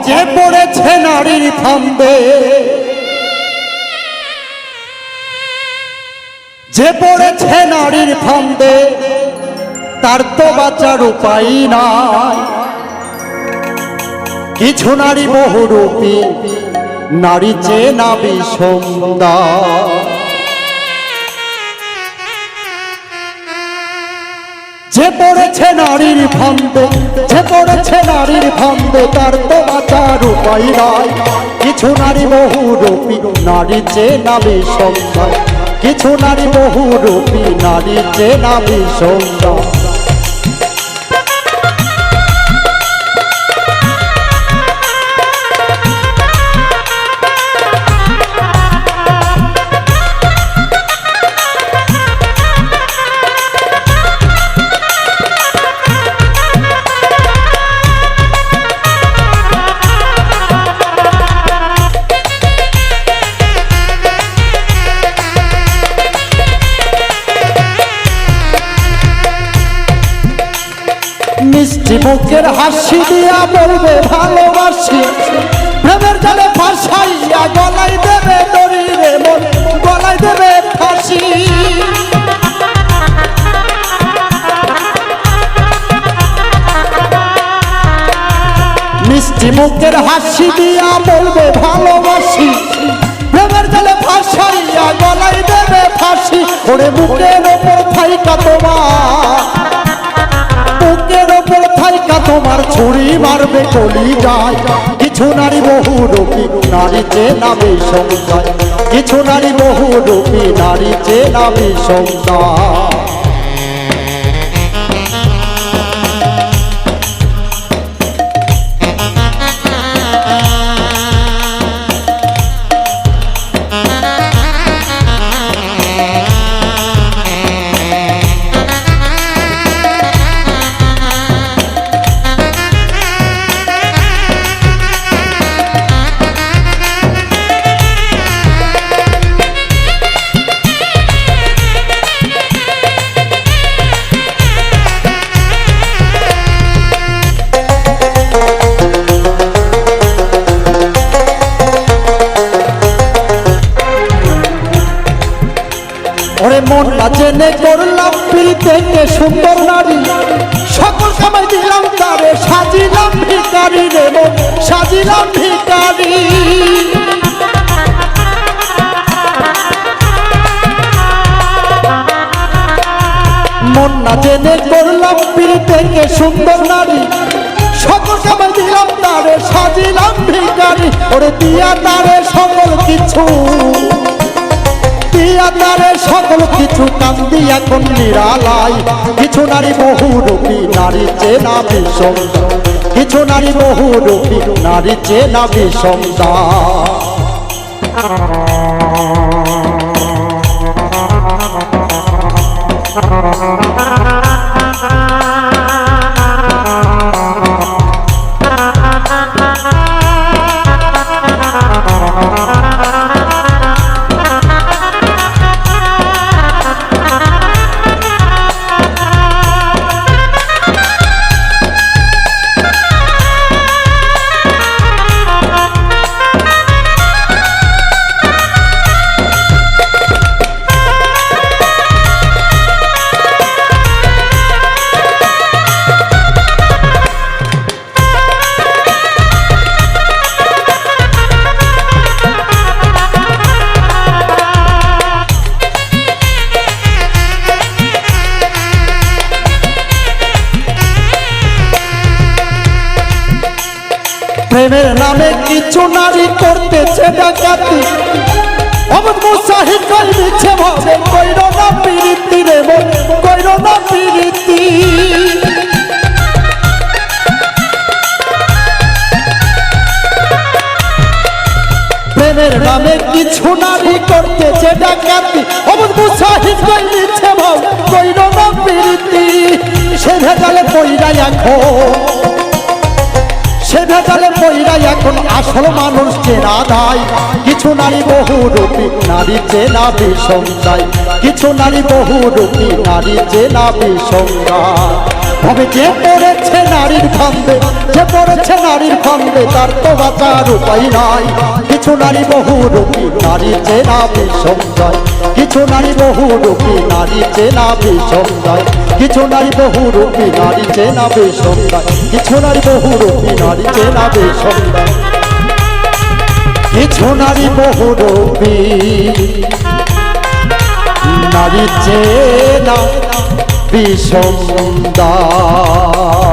যে পড়েছে নারীর ফান্দে, যে পড়েছে নারীর ফান্দে, তার তো বাঁচার উপায় নাই। কিছু নারী বহুরূপী, নারী চেনা বিষমদার। যে পড়েছে নারীর ফান্দে, যে পড়েছে নারীর ফান্দে, তার তো বাঁচার উপায় নাই। কিছু নারী বহুরূপী, নারী চেনা বিষমদার। কিছু নারী বহুরূপী, নারী চেনা বিষমদার। মিষ্টি মুখের হাসি দিয়া বলবে ভালোবাসি, প্রেমের জালে ফাঁসাইয়া গলায় দেবে দড়ি রে মন, গলায় দেবে ফাঁসি। মিষ্টি মুখের হাসি দিয়া বলবে ভালোবাসি, প্রেমের জালে ফাঁসাইয়া গলায় দেবে ফাঁসি। ওরে বুকের ওপর থাইকা তোমার, বুকের ওপর থাইকা তোমার ছুরি মারবে কলি যায়। কিছু নারী বহুরূপী, নারী চেনা বিষমদার। কিছু নারী বহুরূপী, নারী চেনা বিষমদার। ওরে মন না জেনে করলাম প্রীতিকে সুন্দর নারী, সকল সময় দিলাম তারে সাজিলাম ভিখারি রে মন, সাজিলাম ভিখারি। মন না জেনে করলাম প্রীতিকে সুন্দর নারী, সকল সময় দিলাম তারে সাজিলাম ভিখারি। ওরে দিয়া তারে সকল কিছু, তারে সকল কিছু, কান্দি এখন নিরালায়। কিছু নারী বহুরূপী, নারী চেনা বিষমদার। কিছু নারী বহুরূপী, নারী চেনা বিষমদার। প্রেমের নামে কিছু নারী করতেছে ডাকাতি, অমত মুসাহিদ কই দিচ্ছে ভাবে, কইর না প্রীতি রে মন, কইর না প্রীতি। প্রেমের নামে কিছু নারী করতেছে ডাকাতি, অমত মুসাহিদ কই দিচ্ছে ভাবে, কইর না প্রীতি। সে ভেজালে কইরা এখন, সে ভেজালে পইরা এখন আসল মানুষ চেনা দায়। কিছু নারী বহুরূপী, নারী চেনা বিষমদার। কিছু নারী বহুরূপী, নারী চেনা বিষমদার। তবে যে পড়েছে নারীর ফান্দে, যে পড়েছে নারীর ফান্দে তার তো বাঁচার উপায় নাই। কিছু নারী বহুরূপী নারী চেনা বিষম যায়, কিছু নারী বহুরূপী নারী চেনা বিষম যায়, কিছু নারী বহুরূপী নারী চেনা বিষম যায়, কিছু নারী বহুরূপী নারী চেনা বিষম যায়, কিছু নারী বহুরূপী নারী চেনা বিষম যায়।